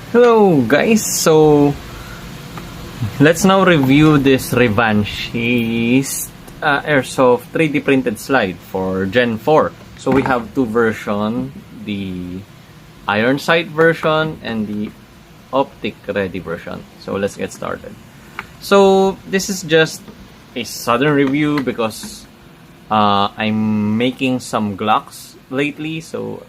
Hello guys, so let's now review this Revanchist Airsoft 3D printed slide for Gen 4. So we have two versions, the iron sight version and the optic ready version. So let's get started. So this is just a sudden review because I'm making some Glocks lately, so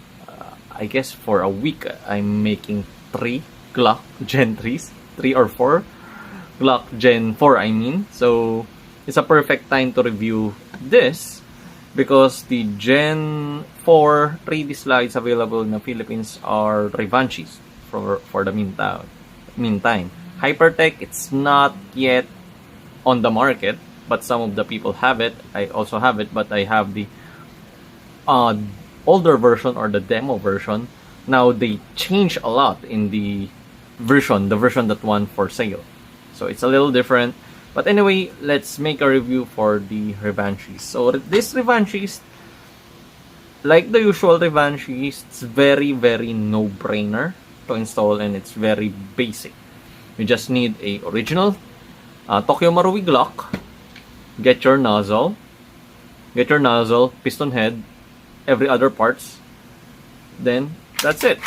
I guess for a week I'm making 3 Glock Gen 3s, 3 or 4 Glock Gen 4 I mean. So it's a perfect time to review this because the Gen 4 3D slides available in the Philippines are Revanchist for the meantime. Hypertech, it's not yet on the market, but some of the people have it. I also have it, but I have the older version or the demo version. Now they change a lot in the version that won for sale. So it's a little different. But anyway, let's make a review for the Revanchist. So this Revanchist, like the usual Revanchist, it's very no-brainer to install and it's very basic. You just need a original Tokyo Marui Glock. Get your nozzle, piston head, every other parts. Then that's it.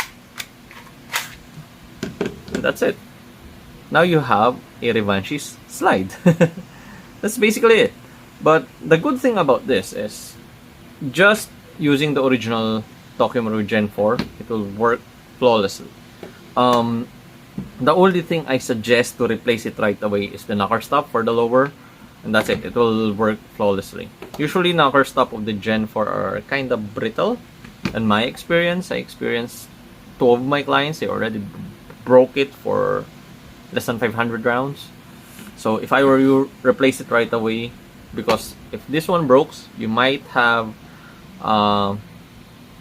Now you have a Revanchist slide. That's basically it. But the good thing about this is just using the original Tokyo Marui Gen 4, it will work flawlessly. The only thing I suggest to replace it right away is the knocker stop for the lower, and that's it. It will work flawlessly. Usually knocker stop of the Gen 4 are kind of brittle. In my experience, I experienced 2 of my clients, they already broke it for less than 500 rounds. So if I were you, replace it right away, because if this one breaks, you might have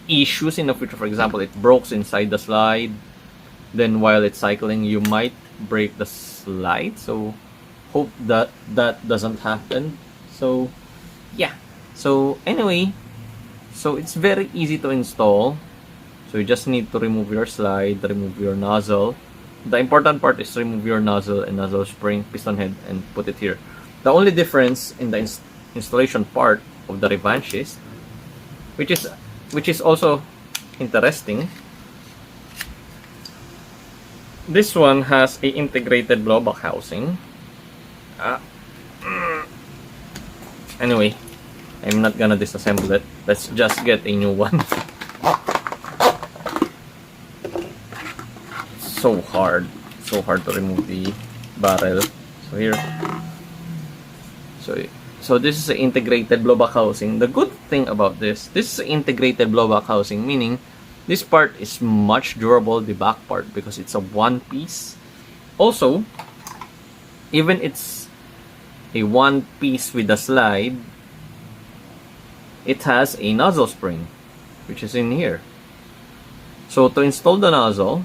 issues in the future. For example, it breaks inside the slide, then while it's cycling, you might break the slide. So hope that doesn't happen. So yeah. So anyway, so it's very easy to install. So you just need to remove your slide, remove your nozzle. The important part is remove your nozzle and nozzle spring, piston head, and put it here. The only difference in the installation part of the Revanchist, which is also interesting, this one has a integrated blowback housing. Anyway, I'm not gonna disassemble it. Let's just get a new one. So hard to remove the barrel. So here, so this is an integrated blowback housing. The good thing about this is an integrated blowback housing, meaning this part is much durable, the back part, because it's a one piece. Also, even it's a one piece with a slide, it has a nozzle spring, which is in here. So to install the nozzle,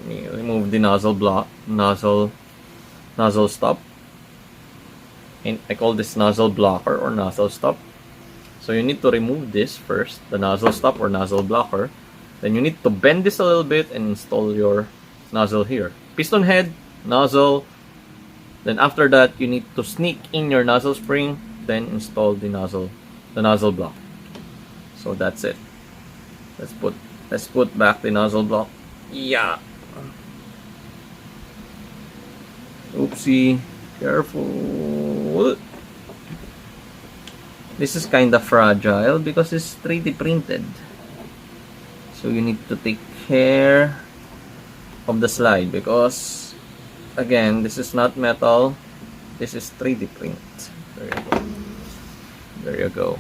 remove the nozzle block, nozzle stop, and I call this nozzle blocker or nozzle stop. So you need to remove this first, the nozzle stop or nozzle blocker. Then you need to bend this a little bit and install your nozzle here. Piston head, nozzle. Then after that, you need to sneak in your nozzle spring, then install the nozzle block. So that's it. Let's put back the nozzle block. Yeah. Oopsie. Careful. This is kind of fragile because it's 3D printed. So you need to take care of the slide because, again, this is not metal. This is 3D print. There you go.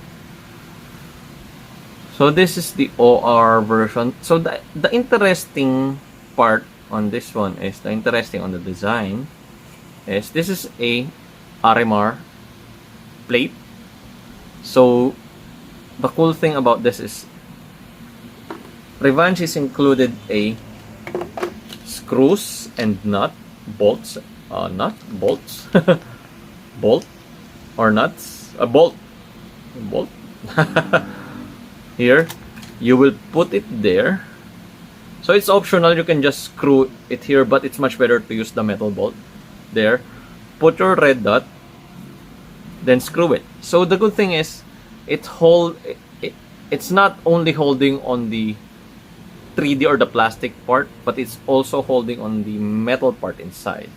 So this is the OR version. So the interesting part on this one is, the interesting on the design is, this is a RMR plate. So the cool thing about this is Revanchist included a screws and bolts, bolt or nuts, a bolt. Here you will put it there, So it's optional, you can just screw it here, but it's much better to use the metal bolt. There. Put your red dot, then screw it. So the good thing is, it's not only holding on the 3D or the plastic part, but it's also holding on the metal part inside.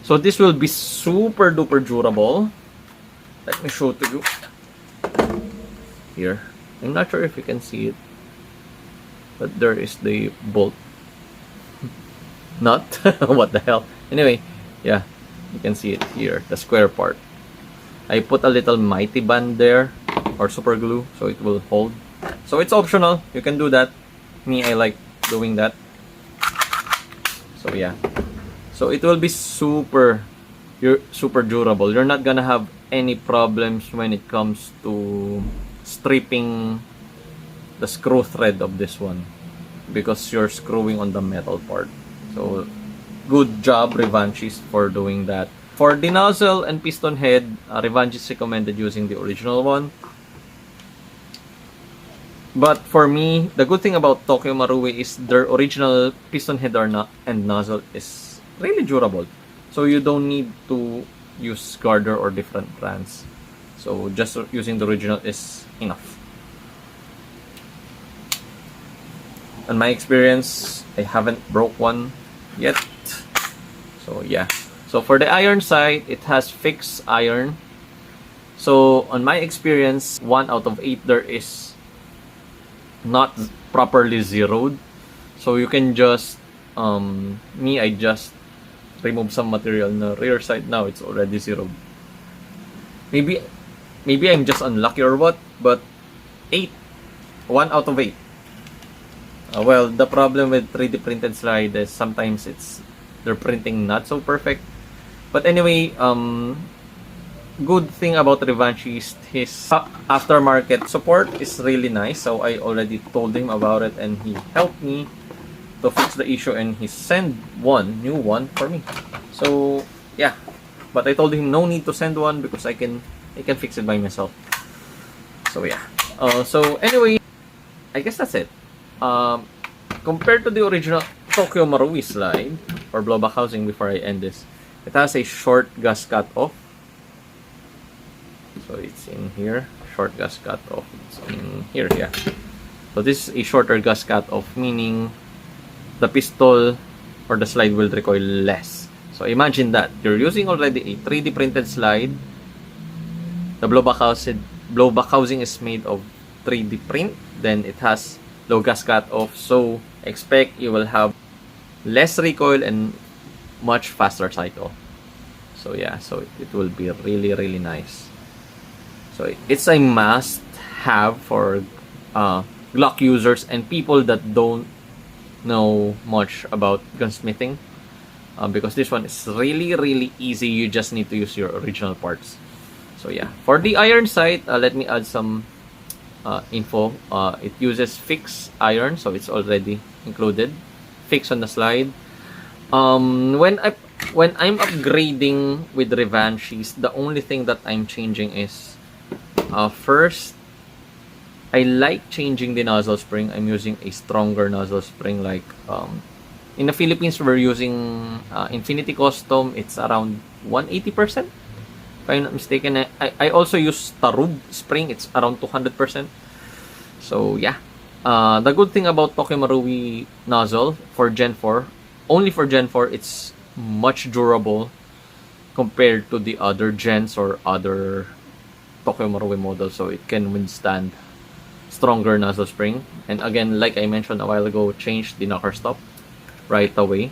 So this will be super duper durable. Let me show to you. Here. I'm not sure if you can see it, but there is the bolt. Not? What the hell? Anyway, yeah, you can see it here, the square part. I put a little mighty band there, or super glue, so it will hold. So it's optional, you can do that. Me, I like doing that. So yeah. So it will be super durable. You're not gonna have any problems when it comes to stripping the screw thread of this one, because you're screwing on the metal part. So good job, Revanchist, for doing that. For the nozzle and piston head, Revanchist recommended using the original one. But for me, the good thing about Tokyo Marui is their original piston head and nozzle is really durable. So you don't need to use Gardner or different brands. So just using the original is enough. In my experience, I haven't broke one yet. So yeah. So for the iron side, it has fixed iron. So on my experience, 1 out of 8 there is not properly zeroed. So you can just I just remove some material on the rear side. Now it's already zeroed. Maybe I'm just unlucky or what, but 1 out of 8. Well, the problem with 3D printed slide is sometimes they're printing not so perfect. But anyway, good thing about Revanchist, his aftermarket support is really nice. So I already told him about it, and he helped me to fix the issue, and he sent new one for me. So yeah, but I told him no need to send one because I can fix it by myself. So yeah. So anyway, I guess that's it. Compared to the original Tokyo Marui slide or blowback housing, before I end this, it has a short gas cutoff. So it's in here, short gas cutoff. It's in here, yeah. So this is a shorter gas cutoff, meaning the pistol or the slide will recoil less. So imagine that you're using already a 3D printed slide. The blowback housing is made of 3D print. Then it has low gas cutoff. So expect you will have less recoil and much faster cycle. So yeah, so it will be really, really nice. So it's a must have for Glock users and people that don't know much about gunsmithing, because this one is really, really easy. You just need to use your original parts. So yeah, for the iron sight, let me add some info. It uses fixed iron, so it's already included, fixed on the slide. When I'm upgrading with Revanchist, the only thing that I'm changing is first, I like changing the nozzle spring. I'm using a stronger nozzle spring. Like in the Philippines, we're using Infinity Custom. It's around 180%, if I'm not mistaken. I also use Tarub spring. It's around 200%. So yeah, the good thing about Tokyo Marui nozzle for Gen 4, only for Gen 4, it's much durable compared to the other gens or other Tokyo Marui models. So it can withstand stronger nozzle spring. And again, like I mentioned a while ago, change the knocker stop right away.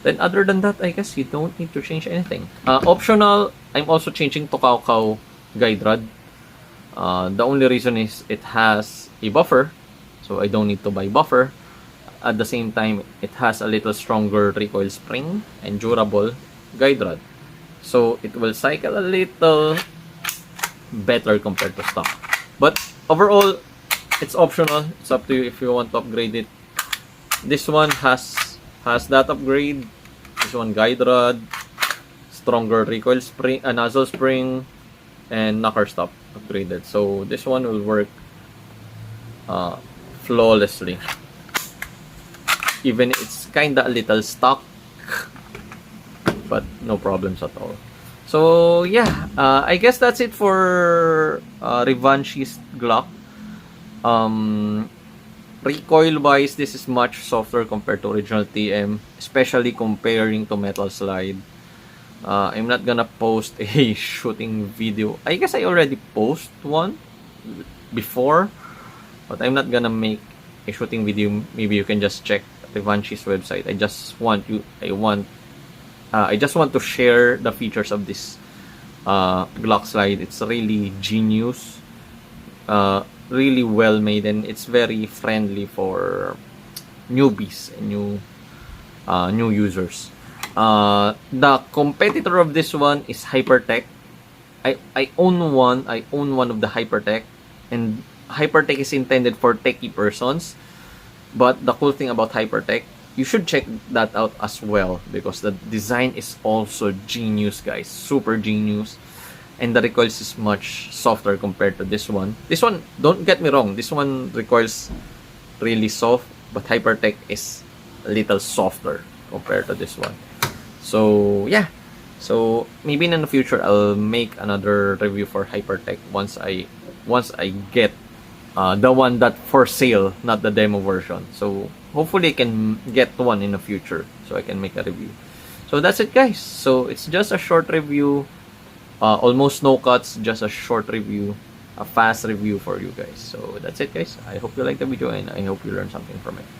Then other than that, I guess you don't need to change anything. Optional, I'm also changing Tokaukaw guide rod. The only reason is it has a buffer, so I don't need to buy buffer. At the same time, it has a little stronger recoil spring and durable guide rod, so it will cycle a little better compared to stock. But overall, it's optional. It's up to you if you want to upgrade it. This one has that upgrade. This one guide rod, stronger recoil spring, nozzle spring, and knocker stop upgraded. So this one will work flawlessly. even it's kinda a little stuck, but no problems at all. So yeah, I guess that's it for Revanchist Glock. Recoil wise, this is much softer compared to original TM, especially comparing to Metal Slide. I'm not gonna post a shooting video. I guess I already post one before, but I'm not gonna make a shooting video. Maybe you can just check Revanchist website. I just want to share the features of this Glock slide. It's really genius, really well made, and it's very friendly for newbies and new users. The competitor of this one is Hypertech. I own one. I own one of the Hypertech, and Hypertech is intended for techie persons. But the cool thing about Hypertech, you should check that out as well, because the design is also genius, guys. Super genius. And the recoils is much softer compared to this one. This one, don't get me wrong, this one recoils really soft, but Hypertech is a little softer compared to this one. So yeah, so maybe in the future I'll make another review for Hypertech once I get the one that for sale, not the demo version. So hopefully I can get one in the future so I can make a review. So that's it, guys. So it's just a short review, almost no cuts, just a short review, a fast review for you guys. So that's it, guys. I hope you like the video and I hope you learned something from it.